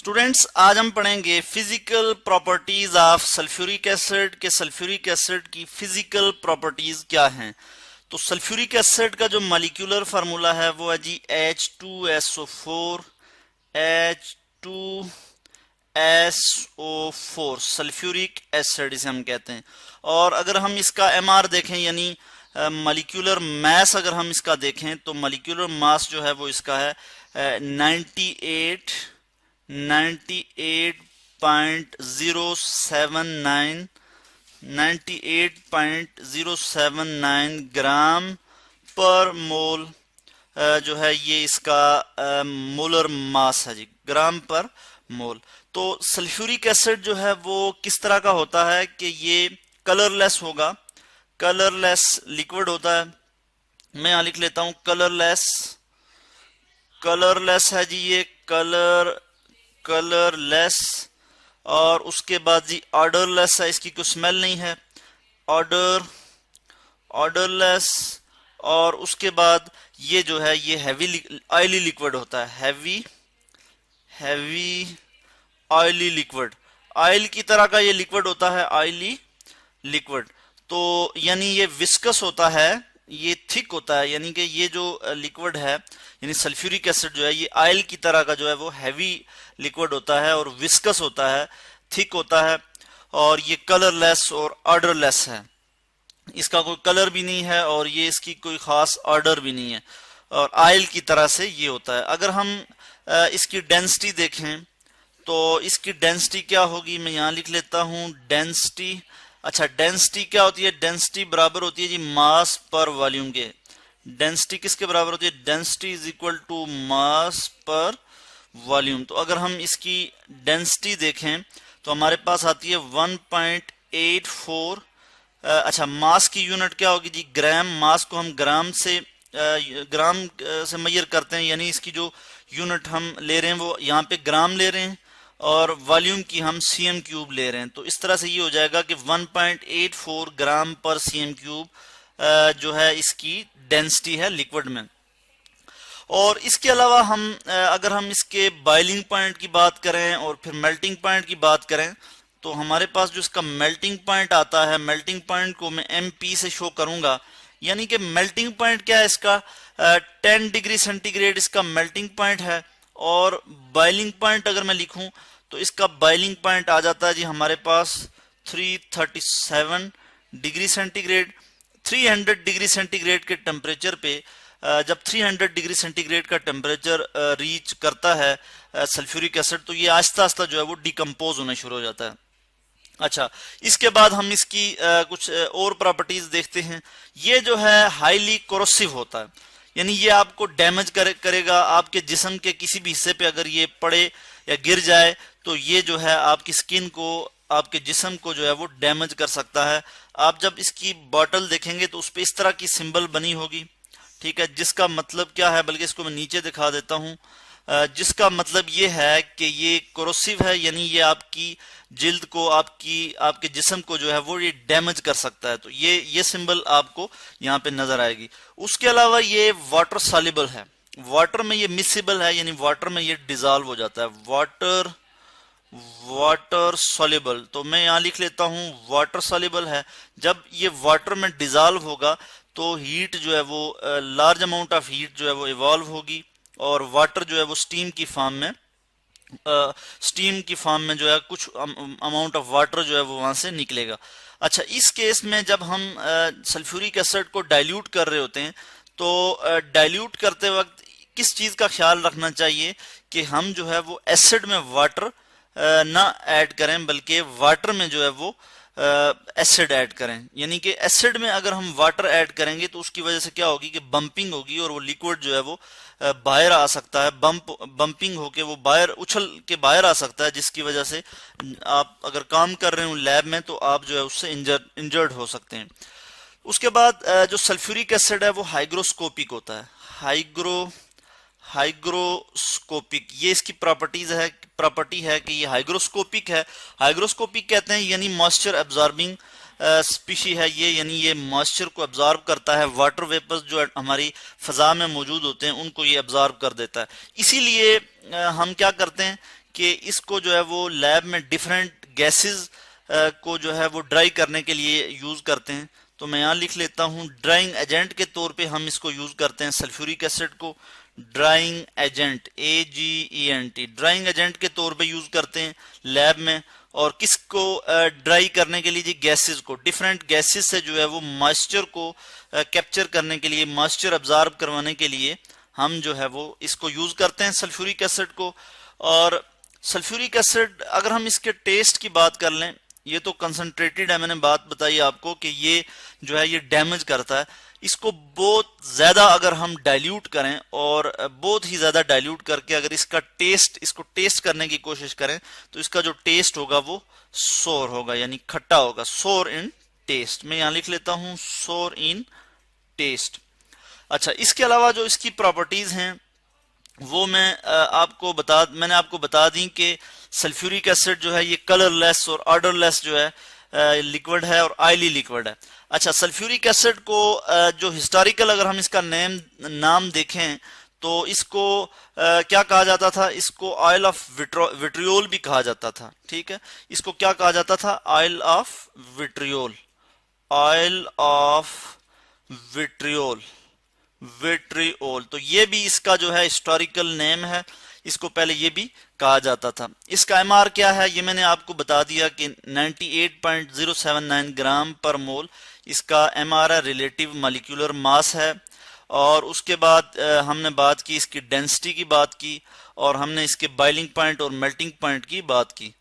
Students, आज हम पढ़ेंगे physical properties of sulphuric acid के सल्फ्यूरिक एसिड की फिजिकल प्रॉपर्टीज क्या हैं। तो सल्फ्यूरिक एसिड का जो मॉलिक्यूलर फार्मूला है वो है जी H2SO4 H2SO4 सल्फ्यूरिक एसिड इसे हम कहते हैं। और अगर हम इसका MR देखें यानी मॉलिक्यूलर मास अगर हम इसका देखें तो मॉलिक्यूलर मास जो है वो इसका है 98.079 ग्राम पर मोल जो है ये इसका मोलर मास है जी, ग्राम पर मोल। तो सल्फ्यूरिक एसिड जो है वो किस तरह का होता है कि ये कलरलेस होगा, कलरलेस लिक्विड होता है। मैं यहां लिख लेता हूं कलरलेस, कलरलेस है जी ये कलरलेस। और उसके बाद जी ऑर्डरलेस है, इसकी कोई स्मेल नहीं है, ऑर्डरलेस। और उसके बाद ये जो है ये हैवी ऑयली लिक्विड होता है, हैवी ऑयली लिक्विड, ऑयल की तरह का ये लिक्विड होता है, ऑयली लिक्विड। तो यानी ये विस्कस होता है, ये थिक होता है, यानी कि ये जो लिक्विड है यानी सल्फ्यूरिक एसिड जो है ये ऑयल की तरह का जो है वो हैवी लिक्विड होता है और विस्कस होता है, थिक होता है। और ये कलरलेस और ऑर्डरलेस है, इसका कोई कलर भी नहीं है और ये इसकी कोई खास ऑर्डर भी नहीं है और ऑयल की तरह से ये होता है। अगर हम इसकी डेंसिटी देखें तो इसकी डेंसिटी क्या होगी, मैं यहाँ लिख लेता हूँ डेंसिटी। अच्छा, डेंसिटी क्या होती है, डेंसिटी बराबर होती है जी मास पर वॉल्यूम के। डेंसिटी किसके बराबर होती है, density is equal to mass per volume. तो अगर हम इसकी डेंसिटी देखें तो हमारे पास आती है 1.84। अच्छा, मास की यूनिट क्या होगी जी, ग्राम। मास को हम ग्राम से मेजर करते हैं, यानी इसकी जो यूनिट हम ले रहे हैं वो यहाँ पे ग्राम ले रहे हैं और वॉल्यूम की हम cm क्यूब ले रहे हैं। तो इस तरह से ये हो जाएगा कि 1.84 ग्राम पर cm क्यूब जो है इसकी डेंसिटी है लिक्विड में। और इसके अलावा हम अगर हम इसके बॉइलिंग पॉइंट की बात करें और फिर मेल्टिंग पॉइंट की बात करें तो हमारे पास जो इसका मेल्टिंग पॉइंट आता है, मेल्टिंग पॉइंट को मैं MP से शो करूंगा। यानी कि मेल्टिंग पॉइंट क्या है इसका, 10 डिग्री सेंटीग्रेड इसका मेल्टिंग पॉइंट है। और बॉइलिंग पॉइंट अगर मैं लिखूं तो इसका बॉइलिंग पॉइंट आ जाता है जी हमारे पास 337 डिग्री सेंटीग्रेड। 300 डिग्री सेंटीग्रेड के टेम्परेचर पे जब 300 डिग्री सेंटीग्रेड का टेम्परेचर रीच करता है सल्फ्यूरिक एसिड तो ये आहिस्ता आहिस्ता जो है वो डिकम्पोज होना शुरू हो जाता है। अच्छा, इसके बाद हम इसकी कुछ और प्रॉपर्टीज देखते हैं। ये जो है हाईली कोरोसिव होता है, यानी ये आपको डैमेज करेगा। आपके जिस्म के किसी भी हिस्से पे अगर ये पड़े या गिर जाए तो ये जो है आपकी स्किन को, आपके जिस्म को जो है वो डैमेज कर सकता है। आप जब इसकी बॉटल देखेंगे तो उस पर इस तरह की सिंबल बनी होगी, ठीक है, जिसका मतलब क्या है, बल्कि इसको मैं नीचे दिखा देता हूं, जिसका मतलब ये है कि ये कोरोसिव है, यानी ये आपकी जिल्द को, आपके जिस्म को जो है वो ये डैमेज कर सकता है। तो ये सिंबल आपको यहाँ पे नजर आएगी। उसके अलावा ये वाटर सॉल्युबल है, वाटर में ये मिसिबल है, यानी वाटर में ये डिजॉल्व हो जाता है, वाटर सॉल्युबल। तो मैं यहाँ लिख लेता हूँ वाटर सॉल्युबल है। जब ये वाटर में डिजॉल्व होगा तो हीट जो है वो लार्ज अमाउंट ऑफ हीट जो है वो इवॉल्व होगी और वाटर जो है वो स्टीम की फॉर्म में जो है कुछ अमाउंट ऑफ वाटर जो है वो वहां से निकलेगा। अच्छा, इस केस में जब हम सल्फ्यूरिक एसिड को डाइल्यूट कर रहे होते हैं तो डाइल्यूट करते वक्त किस चीज का ख्याल रखना चाहिए कि हम जो है वो एसिड में वाटर ना ऐड करें, बल्कि वाटर में जो है वो एसिड ऐड करें। यानी कि एसिड में अगर हम वाटर ऐड करेंगे तो उसकी वजह से क्या होगी कि बंपिंग होगी और वो लिक्विड जो है वो बाहर आ सकता है, बंपिंग होके वो बाहर उछल के बाहर आ सकता है, जिसकी वजह से आप अगर काम कर रहे हो लैब में तो आप जो है उससे इंजर्ड हो सकते हैं। उसके बाद जो सल्फ्यूरिक एसिड है वो हाइग्रोस्कोपिक होता है, हाइग्रोस्कोपिक, ये इसकी प्रॉपर्टी है कि ये हाइग्रोस्कोपिक है। हाइग्रोस्कोपिक कहते हैं यानी मॉइस्चर एब्जॉर्बिंग स्पीशी है ये, यानी ये मॉइस्चर को एब्जॉर्ब करता है। वाटर वेपर्स जो हमारी फजा में मौजूद होते हैं उनको ये एब्जॉर्ब कर देता है। इसीलिए हम क्या करते हैं कि इसको जो है वो लैब में डिफरेंट गैसेस को जो है वो ड्राई करने के लिए यूज करते हैं। तो मैं यहाँ लिख लेता हूँ ड्राइंग एजेंट के तौर पे हम इसको यूज करते हैं सल्फ्यूरिक एसिड को। Drying agent AGENT drying agent के तौर पे यूज करते हैं लैब में। और किसको ड्राई करने के लिए जी, गैसेस को, डिफरेंट गैसेस से जो है वो मॉइस्चर को कैप्चर करने के लिए, मॉइस्चर अब्जॉर्ब करवाने के लिए हम जो है वो इसको यूज करते हैं सल्फ्यूरिक एसिड को। और सल्फ्यूरिक एसिड अगर हम इसके टेस्ट की बात कर लें, ये तो कंसंट्रेटेड है, मैंने बात बताई आपको कि ये जो है ये डैमेज करता है। इसको बहुत ज्यादा अगर हम डाइल्यूट करें और बहुत ही ज्यादा डाइल्यूट करके अगर इसको टेस्ट करने की कोशिश करें तो इसका जो टेस्ट होगा वो सोर होगा, यानी खट्टा होगा। सोर इन टेस्ट, मैं यहां लिख लेता हूं सोर इन टेस्ट। अच्छा, इसके अलावा जो इसकी प्रॉपर्टीज हैं वो मैंने आपको बता दी कि सल्फ्यूरिक एसिड जो है ये कलरलेस और ऑर्डरलेस जो है लिक्विड है और ऑयली लिक्विड है। अच्छा, सल्फ्यूरिक एसिड को जो हिस्टोरिकल अगर हम इसका नाम देखें तो इसको क्या कहा जाता था, इसको ऑयल ऑफ विट्रियोल भी कहा जाता था। ठीक है, इसको क्या कहा जाता था, oil of vitriol, oil of vitriol, vitriol. तो ये भी इसका जो है हिस्टोरिकल नेम है, इसको पहले ये भी कहा जाता था। इसका एमआर क्या है ये मैंने आपको बता दिया कि 98.079 ग्राम पर मोल इसका एमआर है, रिलेटिव मॉलिक्यूलर मास है। और उसके बाद हमने बात की इसकी डेंसिटी की बात की और हमने इसके बॉइलिंग पॉइंट और मेल्टिंग पॉइंट की बात की।